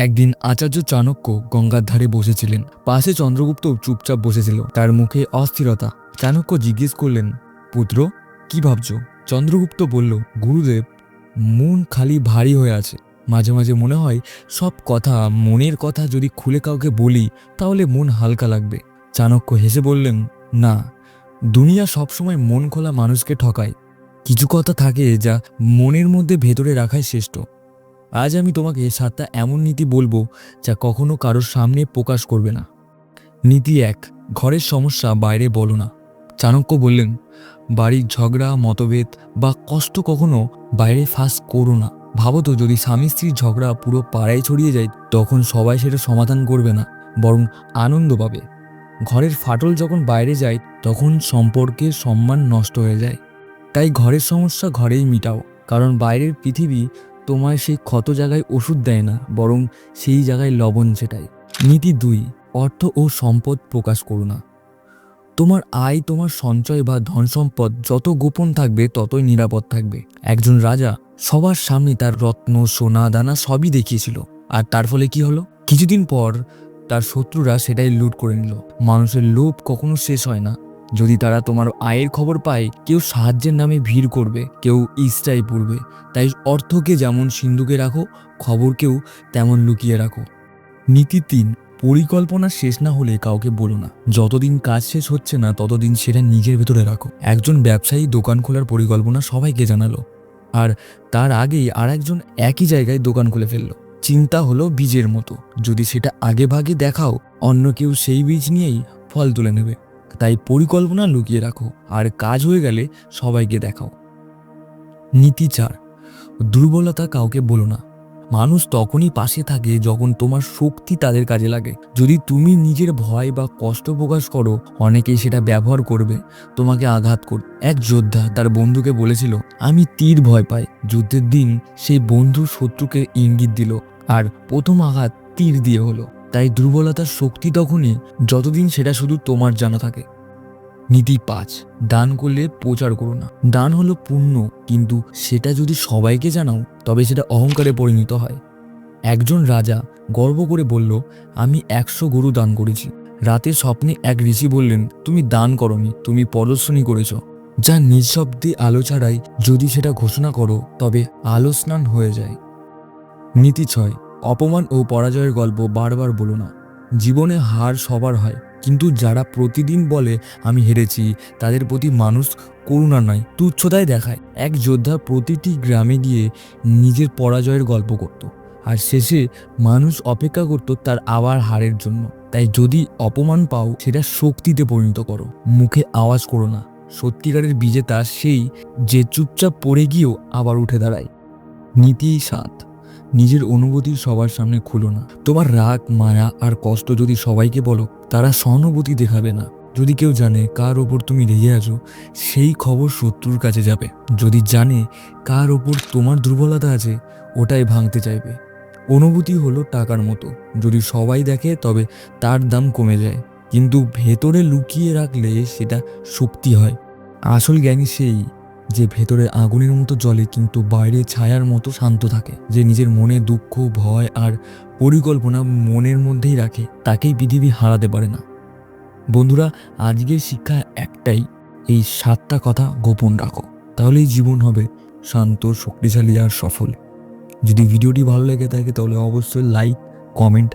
একদিন আচার্য চাণক্য গঙ্গার ধারে বসেছিলেন। পাশে চন্দ্রগুপ্ত চুপচাপ বসেছিল, তার মুখে অস্থিরতা। চাণক্য জিজ্ঞেস করলেন, পুত্র, কি ভাবছো? চন্দ্রগুপ্ত বলল, গুরুদেব, মন খালি ভারী হয়ে আছে। মাঝে মাঝে মনে হয় সব কথা, মনের কথা যদি খুলে কাউকে বলি তাহলে মন হালকা লাগবে। চাণক্য হেসে বললেন, না, দুনিয়া সবসময় মন খোলা মানুষকে ঠকায়। কিছু কথা থাকে যা মনের মধ্যে ভেতরে রাখাই শ্রেষ্ঠ। আজ আমি তোমাকে 7টা এমন নীতি বলবো যা কখনো কারোর সামনে প্রকাশ করবে না। নীতি 1, ঘরের সমস্যা বাইরে বলো না। চাণক্য বললেন, বাড়ির ঝগড়া, মতভেদ বা কষ্ট কখনো বাইরে ফাঁস করো না। ভাবো তো, যদি স্বামী স্ত্রীর ঝগড়া পুরো পাড়ায় ছড়িয়ে যায়, তখন সবাই সেটা সমাধান করবে না, বরং আনন্দ পাবে। ঘরের ফাটল যখন বাইরে যায়, তখন সম্পর্কের সম্মান নষ্ট হয়ে যায়। তাই ঘরের সমস্যা ঘরেই মিটাও, কারণ বাইরের পৃথিবী তোমায় সেই ক্ষত জায়গায় ওষুধ দেয় না, বরং সেই জায়গায় লবণ ছেটায়। নীতি 2, অর্থ ও সম্পদ প্রকাশ করো না। তোমার আয়, তোমার সঞ্চয় বা ধন সম্পদ যত গোপন থাকবে ততই নিরাপদ থাকবে। একজন রাজা সবার সামনে তার রত্ন, সোনা দানা সবই দেখিয়েছিল, আর তার ফলে কি হলো? কিছুদিন পর তার শত্রুরা সেটাই লুট করে নিল। মানুষের লোভ কখনো শেষ হয় না। যদি তারা তোমার আয়ের খবর পায়, কেউ সাহায্যের নামে ভিড় করবে, কেউ ইস্টায় পড়বে। তাই অর্থকে যেমন সিন্ধুকে রাখো, খবরকেও তেমন লুকিয়ে রাখো। নীতি 3, পরিকল্পনা শেষ না হলে কাউকে বলো না। যতদিন কাজ শেষ হচ্ছে না ততদিন সেটা নিজের ভেতরে রাখো। একজন ব্যবসায়ী দোকান খোলার পরিকল্পনা সবাইকে জানালো, আর তার আগেই আর একজন একই জায়গায় দোকান খুলে ফেললো। চিন্তা হলো বীজের মতো, যদি সেটা আগে ভাগে দেখাও, অন্য কেউ সেই বীজ নিয়েই ফল তুলে নেবে। তাই পরিকল্পনা লুকিয়ে রাখো, আর কাজ হয়ে গেলে সবাইকে দেখাও। নীতি 4, দুর্বলতা কাউকে বলো না। মানুষ তখনই পাশে থাকে যখন তোমার শক্তি তাদের কাজে লাগে। যদি তুমি নিজের ভয় বা কষ্ট প্রকাশ করো, অনেকেই সেটা ব্যবহার করবে তোমাকে আঘাত করতে। এক যোদ্ধা তার বন্ধুকে বলেছিল, আমি তীর ভয় পাই। যুদ্ধের দিন সেই বন্ধু শত্রুকে ইঙ্গিত দিল, আর প্রথম আঘাত তীর দিয়ে হলো। তাই দুর্বলতার শক্তি তখনই যতদিন সেটা শুধু তোমার জানা থাকে। নীতি 5, দান করলে প্রচার করো না। দান হলো পুণ্য, কিন্তু সেটা যদি সবাইকে জানাও তবে সেটা অহংকারে পরিণত হয়। একজন রাজা গর্ব করে বলল, আমি 100 গরু দান করেছি। রাতে স্বপ্নে এক ঋষি বললেন, তুমি দান করনি, তুমি প্রদর্শনী করেছ। যা নিঃশব্দে আলো ছাড়াই যদি সেটা ঘোষণা করো, তবে আলো স্নান হয়ে যায়। নীতি 6, অপমান ও পরাজয়ের গল্প বারবার বলো না। জীবনে হার সবার হয়, কিন্তু যারা প্রতিদিন বলে আমি হেরেছি, তাদের প্রতি মানুষ করুণা নয়, তুচ্ছতায় দেখায়। এক যোদ্ধা প্রতিটি গ্রামে গিয়ে নিজের পরাজয়ের গল্প করত, আর শেষে মানুষ অপেক্ষা করত তার আবার হারের জন্য। তাই যদি অপমান পাও, সেটা শক্তিতে পরিণত করো, মুখে আওয়াজ করো না। সত্যিকারের বিজেতা সেই যে চুপচাপ পড়ে গিয়েও আবার উঠে দাঁড়ায়। নীতি 7, নিজের অনুভূতি সবার সামনে খুলো না। তোমার রাগ, মায়া আর কষ্ট যদি সবাইকে বলো, তারা সহানুভূতি দেখাবে না। যদি কেউ জানে কার ওপর তুমি রেগে আছো, সেই খবর শত্রুর কাছে যাবে। যদি জানে কার ওপর তোমার দুর্বলতা আছে, ওটাই ভাঙতে চাইবে। অনুভূতি হলো টাকার মতো, যদি সবাই দেখে তবে তার দাম কমে যায়, কিন্তু ভেতরে লুকিয়ে রাখলে সেটা শক্তি হয়। আসল জ্ঞানী সেই যে ভেতরে আগুনের মতো জ্বলে, কিন্তু বাইরে ছায়ার মতো শান্ত থাকে। যে নিজের মনে দুঃখ, ভয় আর পরিকল্পনা মনের মধ্যেই রাখে, তাকেই পৃথিবী হারাতে পারে না। বন্ধুরা, আজকের শিক্ষা একটাই, এই 7টা কথা গোপন রাখো, তাহলেই জীবন হবে শান্ত, শক্তিশালী আর সফল। যদি ভিডিওটি ভালো লেগে থাকে তাহলে অবশ্যই লাইক, কমেন্ট